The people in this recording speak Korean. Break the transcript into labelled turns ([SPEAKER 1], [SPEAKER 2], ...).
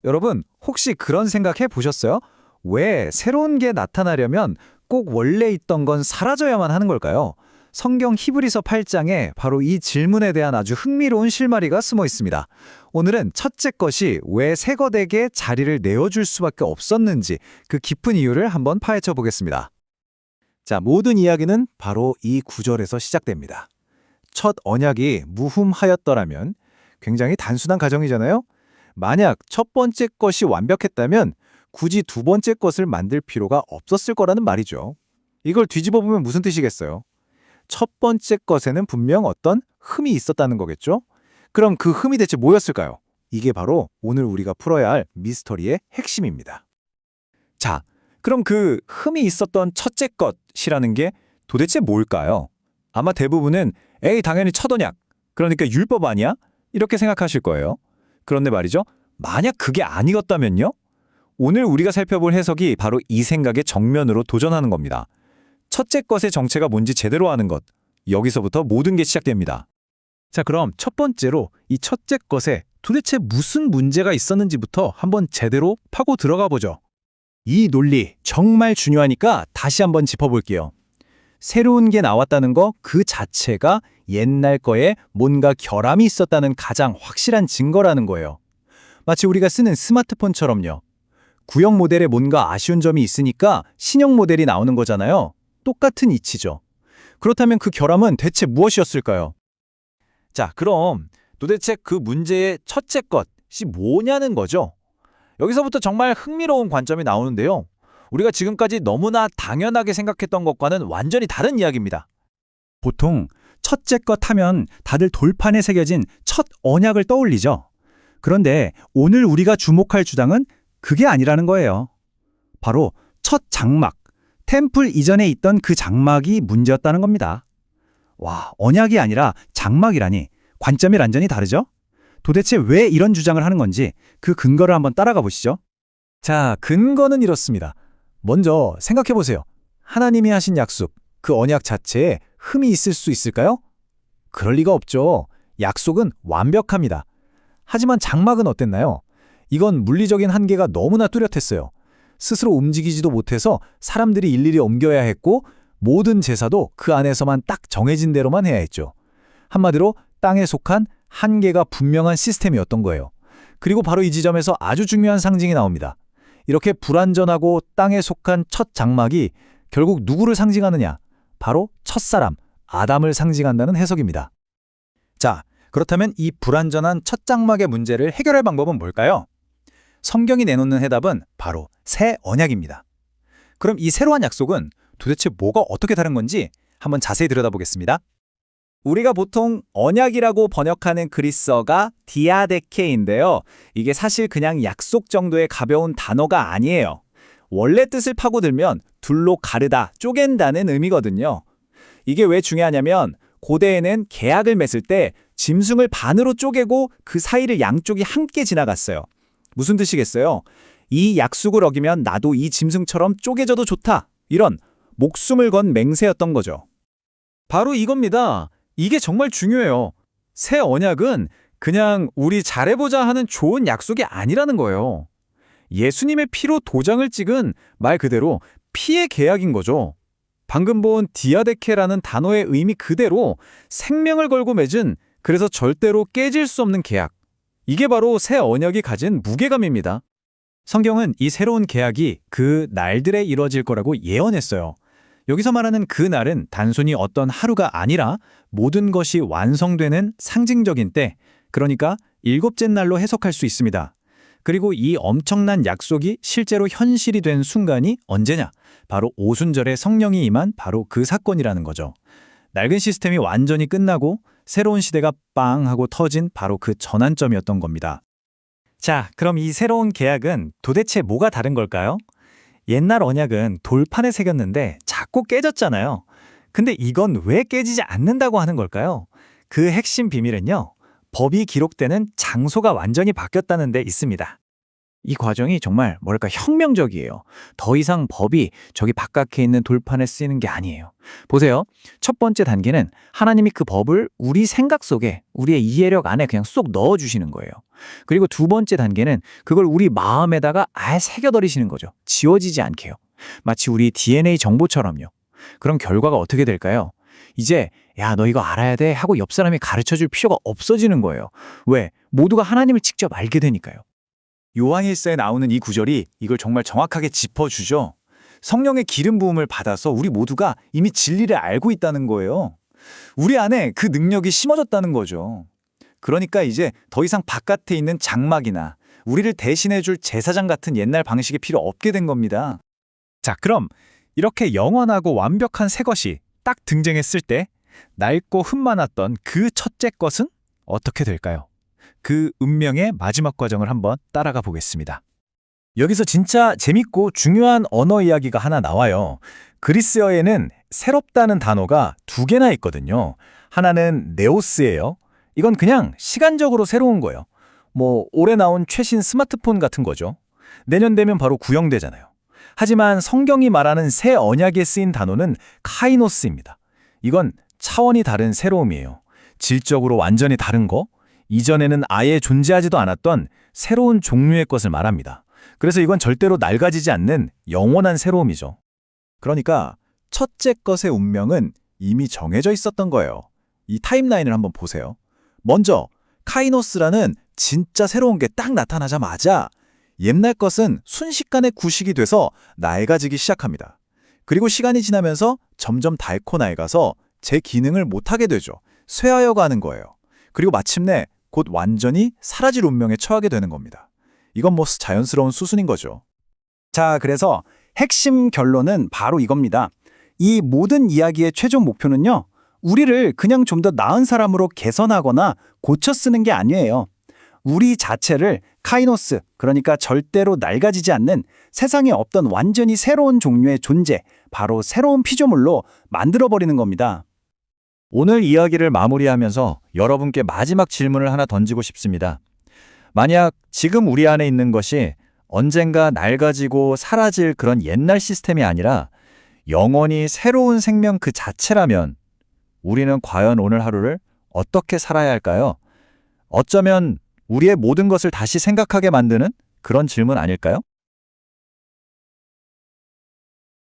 [SPEAKER 1] 여러분, 혹시 그런 생각 해보셨어요? 왜 새로운 게 나타나려면 꼭 원래 있던 건 사라져야만 하는 걸까요? 성경 히브리서 8장에 바로 이 질문에 대한 아주 흥미로운 실마리가 숨어 있습니다. 오늘은 첫째 것이 왜 새 것에게 자리를 내어줄 수밖에 없었는지 그 깊은 이유를 한번 파헤쳐 보겠습니다. 자, 모든 이야기는 바로 이 구절에서 시작됩니다. 첫 언약이 무흠하였더라면 굉장히 단순한 가정이잖아요? 만약 첫 번째 것이 완벽했다면 굳이 두 번째 것을 만들 필요가 없었을 거라는 말이죠. 이걸 뒤집어 보면 무슨 뜻이겠어요? 첫 번째 것에는 분명 어떤 흠이 있었다는 거겠죠? 그럼 그 흠이 대체 뭐였을까요? 이게 바로 오늘 우리가 풀어야 할 미스터리의 핵심입니다. 자, 그럼 그 흠이 있었던 첫째 것이라는 게 도대체 뭘까요? 아마 대부분은 에이 당연히 첫 언약, 그러니까 율법 아니야? 이렇게 생각하실 거예요. 그런데 말이죠. 만약 그게 아니었다면요? 오늘 우리가 살펴볼 해석이 바로 이 생각의 정면으로 도전하는 겁니다. 첫째 것의 정체가 뭔지 제대로 아는 것. 여기서부터 모든 게 시작됩니다. 자, 그럼 첫 번째로 이 첫째 것에 도대체 무슨 문제가 있었는지부터 한번 제대로 파고 들어가 보죠. 이 논리 정말 중요하니까 다시 한번 짚어볼게요. 새로운 게 나왔다는 거 그 자체가 옛날 거에 뭔가 결함이 있었다는 가장 확실한 증거라는 거예요. 마치 우리가 쓰는 스마트폰처럼요. 구형 모델에 뭔가 아쉬운 점이 있으니까 신형 모델이 나오는 거잖아요. 똑같은 이치죠. 그렇다면 그 결함은 대체 무엇이었을까요? 자, 그럼 도대체 그 문제의 첫째 것이 뭐냐는 거죠. 여기서부터 정말 흥미로운 관점이 나오는데요. 우리가 지금까지 너무나 당연하게 생각했던 것과는 완전히 다른 이야기입니다. 보통 첫째 것 하면 다들 돌판에 새겨진 첫 언약을 떠올리죠. 그런데 오늘 우리가 주목할 주장은 그게 아니라는 거예요. 바로 첫 장막, 템플 이전에 있던 그 장막이 문제였다는 겁니다. 와, 언약이 아니라 장막이라니 관점이 완전히 다르죠? 도대체 왜 이런 주장을 하는 건지 그 근거를 한번 따라가 보시죠. 자, 근거는 이렇습니다. 먼저 생각해 보세요. 하나님이 하신 약속, 그 언약 자체에 흠이 있을 수 있을까요? 그럴 리가 없죠. 약속은 완벽합니다. 하지만 장막은 어땠나요? 이건 물리적인 한계가 너무나 뚜렷했어요. 스스로 움직이지도 못해서 사람들이 일일이 옮겨야 했고 모든 제사도 그 안에서만 딱 정해진 대로만 해야 했죠. 한마디로 땅에 속한 한계가 분명한 시스템이었던 거예요. 그리고 바로 이 지점에서 아주 중요한 상징이 나옵니다. 이렇게 불완전하고 땅에 속한 첫 장막이 결국 누구를 상징하느냐? 바로 첫사람, 아담을 상징한다는 해석입니다. 자, 그렇다면 이 불완전한 첫 장막의 문제를 해결할 방법은 뭘까요? 성경이 내놓는 해답은 바로 새 언약입니다. 그럼 이 새로운 약속은 도대체 뭐가 어떻게 다른 건지 한번 자세히 들여다보겠습니다. 우리가 보통 언약이라고 번역하는 그리스어가 디아데케인데요. 이게 사실 그냥 약속 정도의 가벼운 단어가 아니에요. 원래 뜻을 파고들면 둘로 가르다, 쪼갠다는 의미거든요. 이게 왜 중요하냐면 고대에는 계약을 맺을 때 짐승을 반으로 쪼개고 그 사이를 양쪽이 함께 지나갔어요. 무슨 뜻이겠어요? 이 약속을 어기면 나도 이 짐승처럼 쪼개져도 좋다. 이런 목숨을 건 맹세였던 거죠. 바로 이겁니다. 이게 정말 중요해요. 새 언약은 그냥 우리 잘해보자 하는 좋은 약속이 아니라는 거예요. 예수님의 피로 도장을 찍은 말 그대로 피의 계약인 거죠. 방금 본 디아데케라는 단어의 의미 그대로 생명을 걸고 맺은, 그래서 절대로 깨질 수 없는 계약. 이게 바로 새 언약이 가진 무게감입니다. 성경은 이 새로운 계약이 그 날들에 이뤄질 거라고 예언했어요. 여기서 말하는 그 날은 단순히 어떤 하루가 아니라 모든 것이 완성되는 상징적인 때, 그러니까 일곱째 날로 해석할 수 있습니다. 그리고 이 엄청난 약속이 실제로 현실이 된 순간이 언제냐? 바로 오순절에 성령이 임한 바로 그 사건이라는 거죠. 낡은 시스템이 완전히 끝나고 새로운 시대가 빵 하고 터진 바로 그 전환점이었던 겁니다. 자, 그럼 이 새로운 계약은 도대체 뭐가 다른 걸까요? 옛날 언약은 돌판에 새겼는데 자꾸 깨졌잖아요. 근데 이건 왜 깨지지 않는다고 하는 걸까요? 그 핵심 비밀은요, 법이 기록되는 장소가 완전히 바뀌었다는 데 있습니다.
[SPEAKER 2] 이 과정이 정말 뭐랄까 혁명적이에요. 더 이상 법이 저기 바깥에 있는 돌판에 쓰이는 게 아니에요. 보세요. 첫 번째 단계는 하나님이 그 법을 우리 생각 속에, 우리의 이해력 안에 그냥 쏙 넣어주시는 거예요. 그리고 두 번째 단계는 그걸 우리 마음에다가 아예 새겨버리시는 거죠. 지워지지 않게요. 마치 우리 DNA 정보처럼요. 그럼 결과가 어떻게 될까요? 이제 야, 너 이거 알아야 돼 하고 옆 사람이 가르쳐줄 필요가 없어지는 거예요. 왜? 모두가 하나님을 직접 알게 되니까요.
[SPEAKER 1] 요한일서에 나오는 이 구절이 이걸 정말 정확하게 짚어주죠. 성령의 기름 부음을 받아서 우리 모두가 이미 진리를 알고 있다는 거예요. 우리 안에 그 능력이 심어졌다는 거죠. 그러니까 이제 더 이상 바깥에 있는 장막이나 우리를 대신해줄 제사장 같은 옛날 방식이 필요 없게 된 겁니다. 자, 그럼 이렇게 영원하고 완벽한 새 것이 딱 등장했을 때 낡고 흠 많았던 그 첫째 것은 어떻게 될까요? 그 운명의 마지막 과정을 한번 따라가 보겠습니다. 여기서 진짜 재밌고 중요한 언어 이야기가 하나 나와요. 그리스어에는 새롭다는 단어가 두 개나 있거든요. 하나는 네오스예요. 이건 그냥 시간적으로 새로운 거예요. 올해 나온 최신 스마트폰 같은 거죠. 내년 되면 바로 구형되잖아요. 하지만 성경이 말하는 새 언약에 쓰인 단어는 카이노스입니다. 이건 차원이 다른 새로움이에요. 질적으로 완전히 다른 거, 이전에는 아예 존재하지도 않았던 새로운 종류의 것을 말합니다. 그래서 이건 절대로 낡아지지 않는 영원한 새로움이죠. 그러니까 첫째 것의 운명은 이미 정해져 있었던 거예요. 이 타임라인을 한번 보세요. 먼저 카이노스라는 진짜 새로운 게 딱 나타나자마자 옛날 것은 순식간에 구식이 돼서 낡아지기 시작합니다. 그리고 시간이 지나면서 점점 닳고 낡아서 제 기능을 못하게 되죠. 쇠하여 가는 거예요. 그리고 마침내 곧 완전히 사라질 운명에 처하게 되는 겁니다. 이건 자연스러운 수순인 거죠. 자, 그래서 핵심 결론은 바로 이겁니다. 이 모든 이야기의 최종 목표는요, 우리를 그냥 좀 더 나은 사람으로 개선하거나 고쳐 쓰는 게 아니에요. 우리 자체를 카이노스, 그러니까 절대로 낡아지지 않는 세상에 없던 완전히 새로운 종류의 존재, 바로 새로운 피조물로 만들어버리는 겁니다. 오늘 이야기를 마무리하면서 여러분께 마지막 질문을 하나 던지고 싶습니다. 만약 지금 우리 안에 있는 것이 언젠가 낡아지고 사라질 그런 옛날 시스템이 아니라 영원히 새로운 생명 그 자체라면 우리는 과연 오늘 하루를 어떻게 살아야 할까요? 어쩌면 우리의 모든 것을 다시 생각하게 만드는 그런 질문 아닐까요?